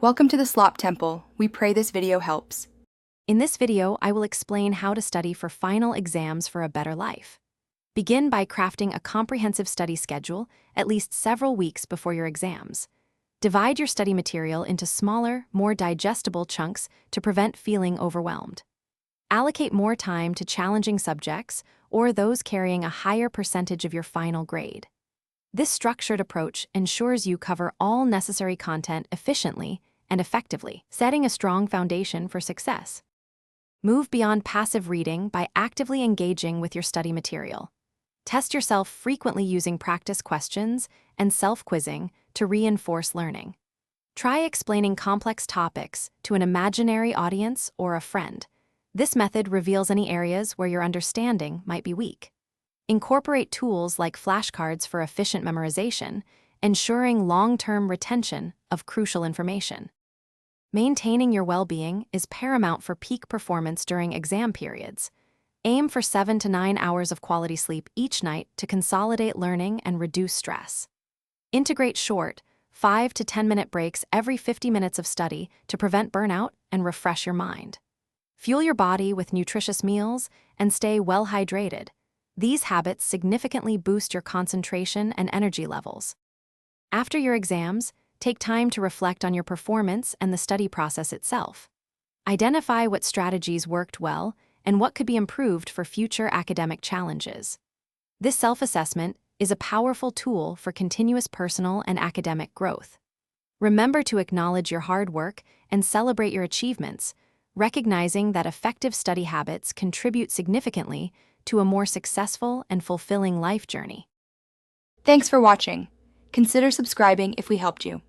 Welcome to the Slop Temple. We pray this video helps. In this video, I will explain how to study for final exams for a better life. Begin by crafting a comprehensive study schedule at least several weeks before your exams. Divide your study material into smaller, more digestible chunks to prevent feeling overwhelmed. Allocate more time to challenging subjects or those carrying a higher percentage of your final grade. This structured approach ensures you cover all necessary content efficiently and effectively, setting a strong foundation for success. Move beyond passive reading by actively engaging with your study material. Test yourself frequently using practice questions and self-quizzing to reinforce learning. Try explaining complex topics to an imaginary audience or a friend. This method reveals any areas where your understanding might be weak. Incorporate tools like flashcards for efficient memorization, ensuring long-term retention of crucial information. Maintaining your well-being is paramount for peak performance during exam periods. Aim for 7 to 9 hours of quality sleep each night to consolidate learning and reduce stress. Integrate short, 5 to 10-minute breaks every 50 minutes of study to prevent burnout and refresh your mind. Fuel your body with nutritious meals and stay well hydrated. These habits significantly boost your concentration and energy levels. After your exams, take time to reflect on your performance and the study process itself. Identify what strategies worked well and what could be improved for future academic challenges. This self-assessment is a powerful tool for continuous personal and academic growth. Remember to acknowledge your hard work and celebrate your achievements, recognizing that effective study habits contribute significantly to a more successful and fulfilling life journey. Thanks for watching. Consider subscribing if we helped you.